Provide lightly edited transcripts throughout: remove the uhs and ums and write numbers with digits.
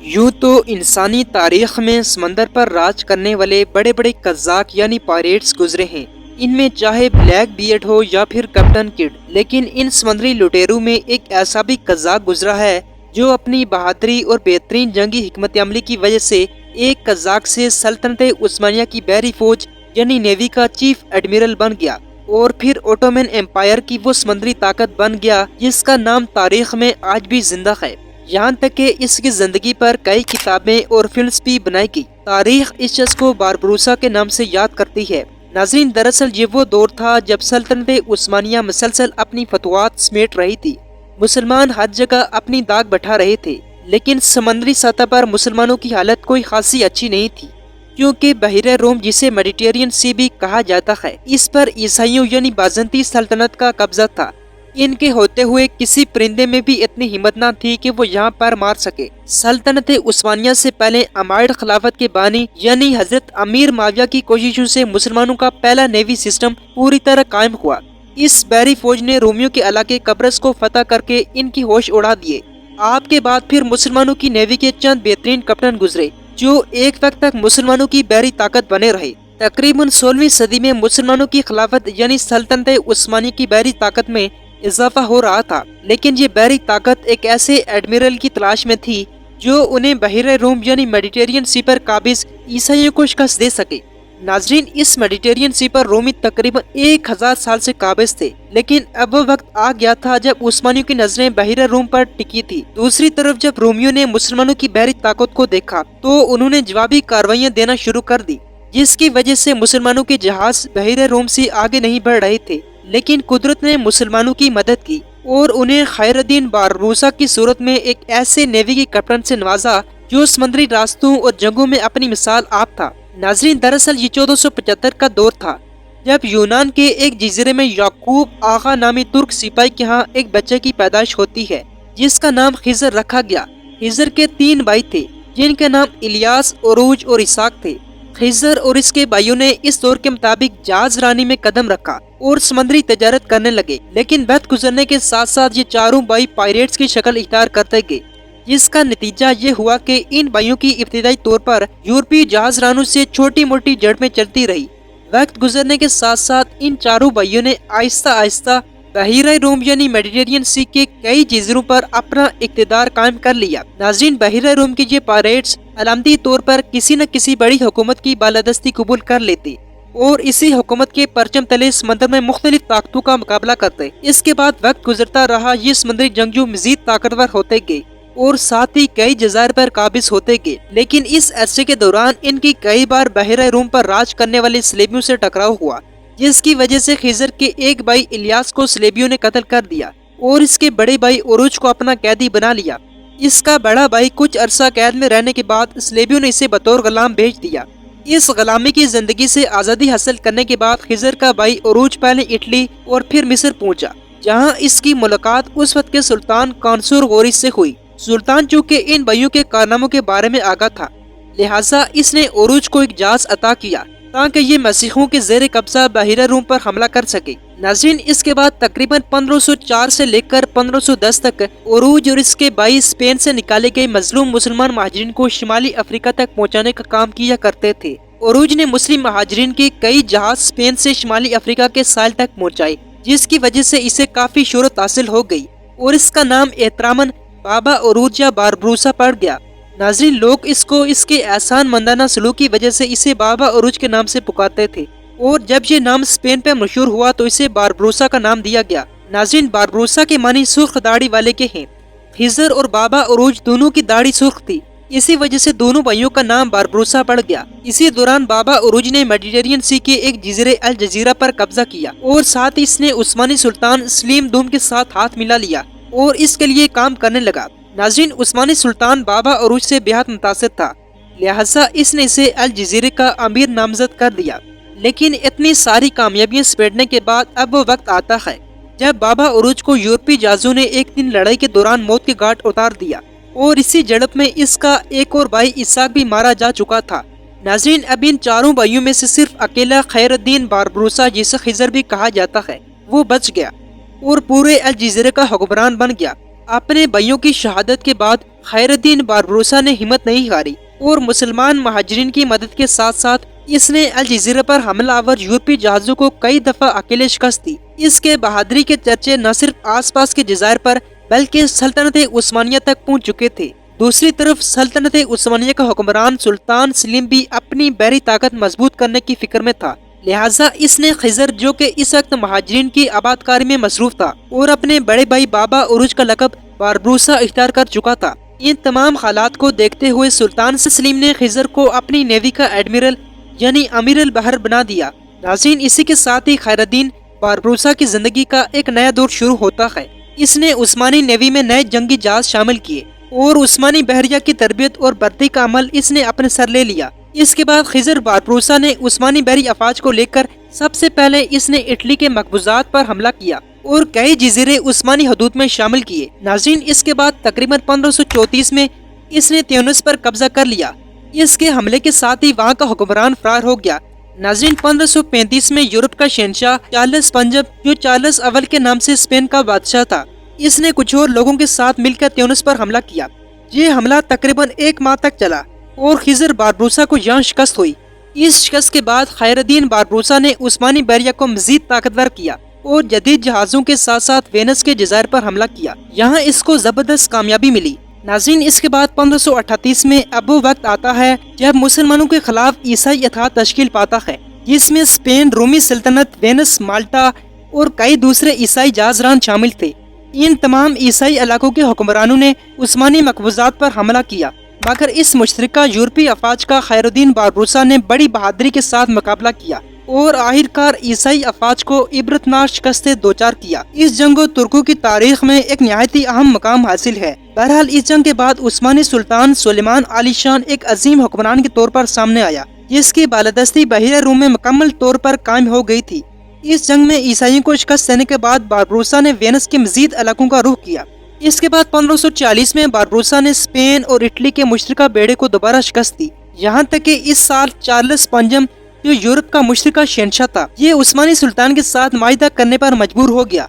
یوں تو انسانی تاریخ میں سمندر پر راج کرنے والے بڑے بڑے قزاق یعنی پائریٹس گزرے ہیں، ان میں چاہے بلیک بیئرڈ ہو یا پھر کیپٹن کڈ، لیکن ان سمندری لٹیروں میں ایک ایسا بھی قزاق گزرا ہے جو اپنی بہادری اور بہترین جنگی حکمت عملی کی وجہ سے ایک قزاق سے سلطنت عثمانیہ کی بحری فوج یعنی نیوی کا چیف ایڈمرل بن گیا اور پھر اوٹومن امپائر کی وہ سمندری طاقت بن گیا جس کا نام تاریخ میں آج بھی زندہ ہے۔ یہاں تک کہ اس کی زندگی پر کئی کتابیں اور فلمز بھی بنائی گئی۔ تاریخ اس شخص کو باربروسا کے نام سے یاد کرتی ہے۔ ناظرین، دراصل یہ وہ دور تھا جب سلطنت عثمانیہ مسلسل اپنی فتوحات سمیٹ رہی تھی، مسلمان ہر جگہ اپنی داغ بٹھا رہے تھے، لیکن سمندری سطح پر مسلمانوں کی حالت کوئی خاصی اچھی نہیں تھی، کیونکہ بحیرہ روم جسے میڈیٹرینین سی بھی کہا جاتا ہے، اس پر عیسائیوں یعنی بازنطی سلطنت کا قبضہ تھا۔ ان کے ہوتے ہوئے کسی پرندے میں بھی اتنی ہمت نہ تھی کہ وہ یہاں پر مار سکے۔ سلطنت عثمانیہ سے پہلے امویڈ خلافت کے بانی یعنی حضرت امیر معاویہ کی کوششوں سے مسلمانوں کا پہلا نیوی سسٹم پوری طرح قائم ہوا۔ اس بحری فوج نے رومیوں کے علاقے قبرص کو فتح کر کے ان کی ہوش اڑا دیے۔ آپ کے بعد پھر مسلمانوں کی نیوی کے چند بہترین کپتان گزرے جو ایک وقت تک مسلمانوں کی بحری طاقت بنے رہے۔ تقریباً 16ویں صدی میں مسلمانوں کی خلافت یعنی سلطنت عثمانیہ کی بحری طاقت میں اضافہ ہو رہا تھا، لیکن یہ بحری طاقت ایک ایسے ایڈمرل کی تلاش میں تھی جو انہیں بحیرہ روم یعنی میڈیٹرینین سی پر قابض عیسائیوں کو شکست دے سکے۔ ناظرین، اس میڈیٹرینین سی پر رومی تقریباً 1000 سال سے قابض تھے، لیکن اب وہ وقت آ گیا تھا جب عثمانیوں کی نظریں بحیرہ روم پر ٹکی تھی۔ دوسری طرف جب رومیوں نے مسلمانوں کی بحری طاقت کو دیکھا تو انہوں نے جوابی کارروائیاں دینا شروع کر دی، جس کی وجہ سے مسلمانوں کے جہاز بحیرہ روم سے آگے نہیں بڑھ رہے تھے، لیکن قدرت نے مسلمانوں کی مدد کی اور انہیں خیر الدین باربروسا کی صورت میں ایک ایسے نیوی کے کپتان سے نوازا جو سمندری راستوں اور جنگوں میں اپنی مثال آپ تھا۔ ناظرین، دراصل یہ 1475 کا دور تھا جب یونان کے ایک جزیرے میں یعقوب آغا نامی ترک سپاہی کے ہاں ایک بچے کی پیدائش ہوتی ہے جس کا نام خضر رکھا گیا۔ خضر کے 3 بھائی تھے جن کے نام الیاس، عروج اور اسحاق تھے۔ خضر اور اس کے بھائیوں نے اس دور کے مطابق جہاز رانی میں قدم رکھا اور سمندری تجارت کرنے لگے، لیکن وقت گزرنے کے ساتھ ساتھ یہ چاروں بھائی پائریٹس کی شکل اختیار کرتے گئے، جس کا نتیجہ یہ ہوا کہ ان بھائیوں کی ابتدائی طور پر یورپی جہاز رانوں سے چھوٹی موٹی جھڑپیں چلتی رہی۔ وقت گزرنے کے ساتھ ساتھ ان چاروں بھائیوں نے آہستہ آہستہ بحیرہ روم یعنی میڈیٹرینین سی کے کئی جزیروں پر اپنا اقتدار قائم کر لیا۔ ناظرین، بحیرہ روم کے یہ پائریٹس علامتی طور پر کسی نہ کسی بڑی حکومت کی بالادستی قبول کر لیتے اور اسی حکومت کے پرچم تلے سمندر میں مختلف طاقتوں کا مقابلہ کرتے۔ اس کے بعد وقت گزرتا رہا، یہ سمندری جنگجو مزید طاقتور ہوتے گئے اور ساتھ ہی کئی جزائر پر قابض ہوتے گئے، لیکن اس عرصے کے دوران ان کی کئی بار بحیرہ روم پر راج کرنے والے صلیبیوں سے ٹکراؤ ہوا، جس کی وجہ سے خضر کے ایک بھائی الیاس کو صلیبیوں نے قتل کر دیا اور اس کے بڑے بھائی عروج کو اپنا قیدی بنا لیا۔ اس کا بڑا بھائی کچھ عرصہ قید میں رہنے کے بعد صلیبیوں نے اسے بطور غلام بھیج دیا۔ اس غلامی کی زندگی سے آزادی حاصل کرنے کے بعد خضر کا بھائی عروج پہلے اٹلی اور پھر مصر پہنچا، جہاں اس کی ملاقات اس وقت کے سلطان قنصر غورث سے ہوئی۔ سلطان چونکہ ان بھائیوں کے کارناموں کے بارے میں آگاہ تھا، لہٰذا اس نے عروج کو ایک جہاز عطا کیا تاکہ یہ مسیحیوں کے زیر قبضہ بحیرہ روم پر حملہ کر سکے۔ ناظرین، اس کے بعد تقریباً 1504 سے لے کر 1510 تک عروج اور اس کے بھائی اسپین سے نکالے گئے مظلوم مسلمان مہاجرین کو شمالی افریقہ تک پہنچانے کا کام کیا کرتے تھے۔ عروج نے مسلم مہاجرین کے کئی جہاز اسپین سے شمالی افریقہ کے ساحل تک پہنچائے، جس کی وجہ سے اسے کافی شہرت حاصل ہو گئی اور اس کا نام احتراماً بابا عروج یا باربروسا پڑ گیا۔ ناظرین، لوگ اس کو اس کے احسان مندانہ سلوک کی وجہ سے اسے بابا عروج کے نام سے پکارتے تھے، اور جب یہ نام اسپین پہ مشہور ہوا تو اسے باربروسا کا نام دیا گیا۔ ناظرین، باربروسا کے معنی سرخ داڑھی والے کے ہیں۔ خضر اور بابا عروج دونوں کی داڑھی سرخ تھی، اسی وجہ سے دونوں بھائیوں کا نام باربروسا پڑ گیا۔ اسی دوران بابا عروج نے میڈیٹرینین سی کے ایک جزیرے الجزیرہ پر قبضہ کیا اور ساتھ اس نے عثمانی سلطان سلیم دوم کے ساتھ ہاتھ ملا لیا اور اس کے لیے کام کرنے لگا۔ ناظرین، عثمانی سلطان بابا عروج سے بہت متاثر تھا، لہٰذا اس نے اسے الجزیرے کا امیر نامزد کر دیا، لیکن اتنی ساری کامیابیاں سمیٹنے کے بعد اب وہ وقت آتا ہے جب بابا عروج کو یورپی جہازوں نے ایک دن لڑائی کے دوران موت کے گھاٹ اتار دیا اور اسی جھڑپ میں اس کا ایک اور بھائی اسحاق بھی مارا جا چکا تھا۔ ناظرین، اب ان چاروں بھائیوں میں سے صرف اکیلا خیر الدین باربروسا، جسے خضر بھی کہا جاتا ہے، وہ بچ گیا اور پورے الجزیرے کا حکمران بن گیا۔ اپنے بھائیوں کی شہادت کے بعد خیر الدین باربروسا نے ہمت نہیں ہاری اور مسلمان مہاجرین کی مدد کے ساتھ ساتھ اس نے الجزیرہ پر حملہ آور یورپی جہازوں کو کئی دفعہ اکیلے شکست دی۔ اس کے بہادری کے چرچے نہ صرف آس پاس کے جزائر پر بلکہ سلطنت عثمانیہ تک پہنچ چکے تھے۔ دوسری طرف سلطنت عثمانیہ کا حکمران سلطان سلیم بھی اپنی بحری طاقت مضبوط کرنے کی فکر میں تھا، لہٰذا اس نے خضر جو کہ اس وقت مہاجرین کی آباد کاری میں مصروف تھا اور اپنے بڑے بھائی بابا عروج کا لقب باربروسا اختیار کر چکا تھا، ان تمام حالات کو دیکھتے ہوئے سلطان سلیم نے خضر کو اپنی نیوی کا ایڈمرل یعنی امیر البحر بنا دیا۔ ناظرین، اسی کے ساتھ ہی خیر الدین باربروسا کی زندگی کا ایک نیا دور شروع ہوتا ہے۔ اس نے عثمانی نیوی میں نئے جنگی جہاز شامل کیے اور عثمانی بحریہ کی تربیت اور بھرتی کا عمل اس نے اپنے سر لے لیا۔ اس کے بعد خضر باربروسا نے عثمانی بحری افواج کو لے کر سب سے پہلے اس نے اٹلی کے مقبوضات پر حملہ کیا اور کئی جزیرے عثمانی حدود میں شامل کیے۔ ناظرین، اس کے بعد تقریباً 1534 میں اس نے تیونس پر قبضہ کر لیا۔ اس کے حملے کے ساتھ ہی وہاں کا حکمران فرار ہو گیا۔ ناظرین، 1535 میں یورپ کا شہنشاہ چارلس پنجم جو چارلس اول کے نام سے اسپین کا بادشاہ تھا، اس نے کچھ اور لوگوں کے ساتھ مل کر تیونس پر حملہ کیا۔ یہ حملہ تقریباً 1 ماہ تک چلا اور خضر باربروسا کو یہاں شکست ہوئی۔ اس شکست کے بعد خیر الدین باربروسا نے عثمانی بحریہ کو مزید طاقتور کیا اور جدید جہازوں کے ساتھ ساتھ وینس کے جزائر پر حملہ کیا۔ یہاں اس کو زبردست کامیابی ملی۔ ناظرین، اس کے بعد 1538 میں اب وہ وقت آتا ہے جب مسلمانوں کے خلاف عیسائی اتحاد تشکیل پاتا ہے، جس میں اسپین، رومی سلطنت، وینس، مالٹا اور کئی دوسرے عیسائی جہازران شامل تھے۔ ان تمام عیسائی علاقوں کے حکمرانوں نے عثمانی مقبوضات پر حملہ کیا، مگر اس مشترکہ یورپی افواج کا خیر الدین باربروسا نے بڑی بہادری کے ساتھ مقابلہ کیا اور آخرکار عیسائی افواج کو عبرتناک شکست سے دوچار کیا۔ اس جنگ و ترکوں کی تاریخ میں ایک نہایت ہی اہم مقام حاصل ہے۔ بہرحال اس جنگ کے بعد عثمانی سلطان سلیمان علی شان ایک عظیم حکمران کے طور پر سامنے آیا، جس کی بالادستی بحیرہ روم میں مکمل طور پر قائم ہو گئی تھی۔ اس جنگ میں عیسائیوں کو شکست دینے کے بعد باربروسا نے وینس کے مزید علاقوں کا رخ کیا۔ اس کے بعد 1540 میں باربروسا نے اسپین اور اٹلی کے مشترکہ بیڑے کو دوبارہ شکست دی، یہاں تک کہ اس سال چارلس پنجم جو یورپ کا مشترکہ شہنشاہ تھا، یہ عثمانی سلطان کے ساتھ معاہدہ کرنے پر مجبور ہو گیا۔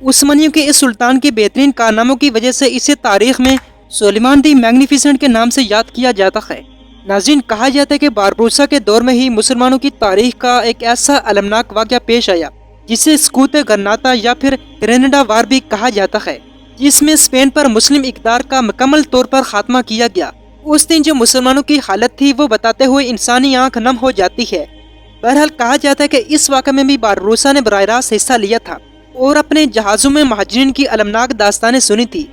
عثمانیوں کے اس سلطان کے بہترین کارناموں کی وجہ سے اسے تاریخ میں سلیمان دی میگنیفیسنٹ کے نام سے یاد کیا جاتا ہے۔ ناظرین، کہا جاتا ہے کہ باربروسا کے دور میں ہی مسلمانوں کی تاریخ کا ایک ایسا المناک واقعہ پیش آیا جسے سکوت گرناتا یا پھر گرینیڈا وار بھی کہا جاتا ہے، جس میں اسپین پر مسلم اقتدار کا مکمل طور پر خاتمہ کیا گیا۔ اس دن جو مسلمانوں کی حالت تھی وہ بتاتے ہوئے انسانی آنکھ نم ہو جاتی ہے۔ بہرحال کہا جاتا ہے کہ اس واقعے میں بھی باربروسا نے براہ راست حصہ لیا تھا اور اپنے جہازوں میں مہاجرین کی المناک داستانیں سنی تھی۔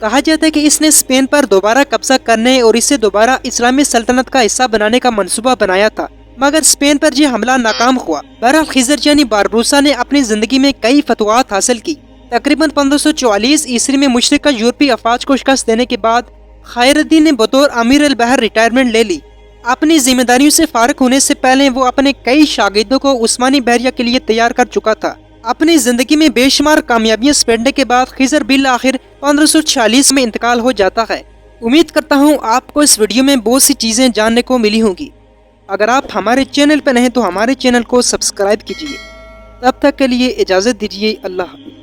کہا جاتا ہے کہ اس نے اسپین پر دوبارہ قبضہ کرنے اور اسے دوبارہ اسلامی سلطنت کا حصہ بنانے کا منصوبہ بنایا تھا، مگر اسپین پر یہ حملہ ناکام ہوا۔ بہرحال خضر یعنی باربروسا نے اپنی زندگی میں کئی فتوحات حاصل کی۔ تقریباً 1544 عیسوی میں مشترکہ یورپی افواج کو شکست دینے کے بعد خیر الدین نے بطور امیر البحر ریٹائرمنٹ لے لی۔ اپنی ذمہ داریوں سے فارغ ہونے سے پہلے وہ اپنے کئی شاگردوں کو عثمانی بحریہ کے لیے تیار کر چکا تھا۔ اپنی زندگی میں بے شمار کامیابیاں سمیٹنے کے بعد خضر بالآخر 1546 میں انتقال ہو جاتا ہے۔ امید کرتا ہوں آپ کو اس ویڈیو میں بہت سی چیزیں جاننے کو ملی ہوں گی۔ اگر آپ ہمارے چینل پر نہیں تو ہمارے چینل کو سبسکرائب کیجیے۔ تب تک کے لیے اجازت دیجیے۔ اللہ حافظ۔